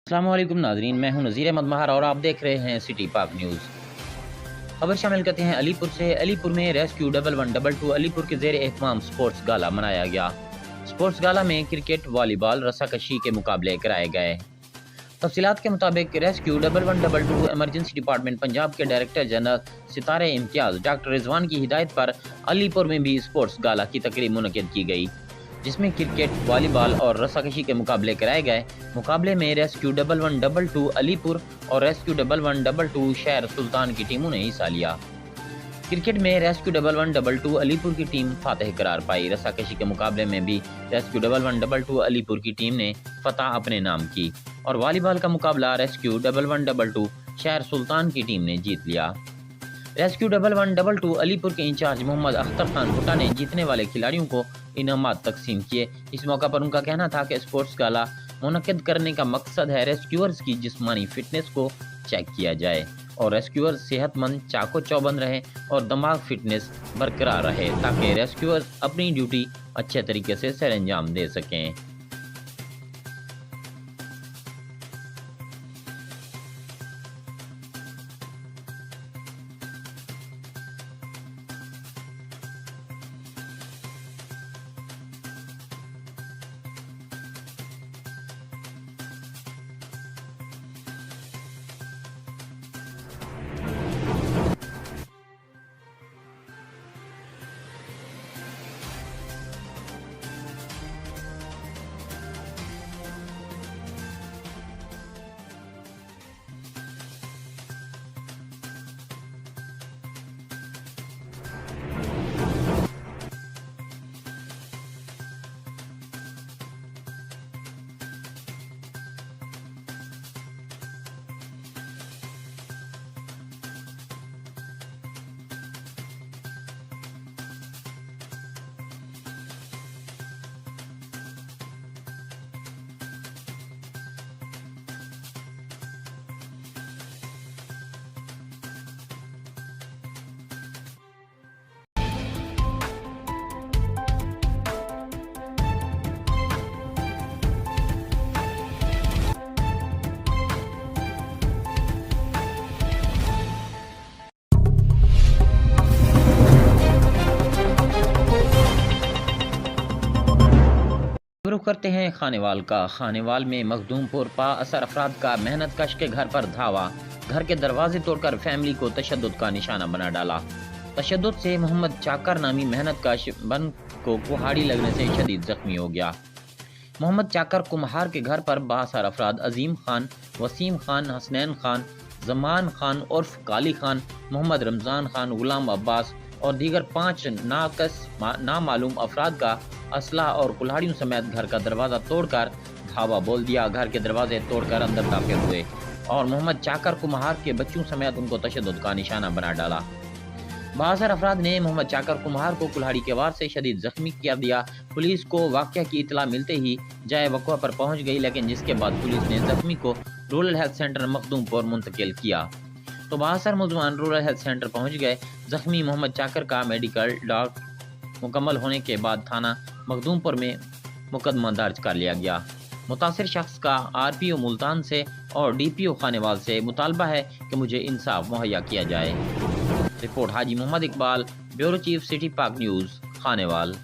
अस्सलामुअलैकुम नाजरीन, मैं हूं नज़ीर अहमद महार और आप देख रहे हैं सिटी पाक न्यूज़। खबर शामिल करते हैं अलीपुर से। अलीपुर में रेस्क्यू 1112 अलीपुर के ज़ेर एहतमाम स्पोर्ट्स गाला मनाया गया। स्पोर्ट्स गाला में क्रिकेट, वॉलीबॉल, रस्साकशी के मुकाबले कराए गए। तफसीलात के मुताबिक रेस्क्यू 1112 एमरजेंसी डिपार्टमेंट पंजाब के डायरेक्टर जनरल सितारे इम्तियाज़ डॉक्टर रिजवान की हिदायत पर अलीपुर में भी स्पोर्ट्स गाला की तकरीब मुनक़िद की गई, जिसमें क्रिकेट, वॉलीबॉल और रस्साकशी के मुकाबले कराए गए। मुकाबले में रेस्क्यू 1112 अलीपुर और रेस्क्यू 1112 शहर सुल्तान की टीमों ने हिस्सा लिया। क्रिकेट में रेस्क्यू 1112 अलीपुर की टीम फातेह करार पाई। रस्साकशी के मुकाबले में भी रेस्क्यू 1112 अलीपुर की टीम ने फतह अपने नाम की और वॉलीबॉल का मुकाबला रेस्क्यू 1112 शहर सुल्तान की टीम ने जीत लिया। रेस्क्यू 1112 अलीपुर के इंचार्ज मोहम्मद अख्तर खान भुट्टा ने जीतने वाले खिलाड़ियों को इनामात तकसीम किए। इस मौका पर उनका कहना था कि स्पोर्ट्स गाला मुनक्किद करने का मकसद है रेस्क्यूअर्स की जिस्मानी फिटनेस को चेक किया जाए और रेस्क्यूअर्स सेहतमंद, चाको चौबंद रहें और दिमाग फिटनेस बरकरार रहे, ताकि रेस्क्यूअर्स अपनी ड्यूटी अच्छे तरीके से सरअंजाम दे सकें। रुख करते हैं खानेवाल का। खानेवाल में मखदूमपुर पा असर अफराद का मेहनत कश के घर पर धावा। घर के दरवाजे तोड़कर फैमिली को तशद्दुद का निशाना बना डाला। तशद्दुद से मोहम्मद चाकर नामी मेहनत कश बन को कुहाड़ी लगने से शदीद जख्मी हो गया। मोहम्मद चाकर कुम्हार के घर पर बासर अफराद अजीम खान, वसीम खान, हसनैन खान, जमान खान उर्फ काली खान, मोहम्मद रमज़ान खान, गुलाम अब्बास और दीगर 5 नामालूम अफराद का असला और कुल्हाड़ियों समेत घर का दरवाज़ा तोड़कर धावा बोल दिया। घर के दरवाजे तोड़कर अंदर दाखिल हुए और मोहम्मद चाकर कुम्हार के बच्चों समेत उनको तशद्दुद का निशाना बना डाला। बाज़र अफराद ने मोहम्मद चाकर कुम्हार को कुल्हाड़ी के वार से शदीद जख्मी कर दिया। पुलिस को वाक़या की इतला मिलते ही जाए वक़्वा पर पहुँच गई, लेकिन जिसके बाद पुलिस ने जख्मी को रूरल हेल्थ सेंटर मखदूमपुर मुंतकिल किया तो बासर मुलजमान रूरल हेल्थ सेंटर पहुँच गए। जख्मी मोहम्मद चाकर का मेडिकल डॉक्टर मुकम्मल होने के बाद थाना मखदूमपुर में मुकदमा दर्ज कर लिया गया। मुतासिर शख्स का RPO मुल्तान से और DPO खानेवाल से मुतालबा है कि मुझे इंसाफ मुहैया किया जाए। Report Haji Mohammad Iqbal, bureau chief, city Pak news, Khanewal.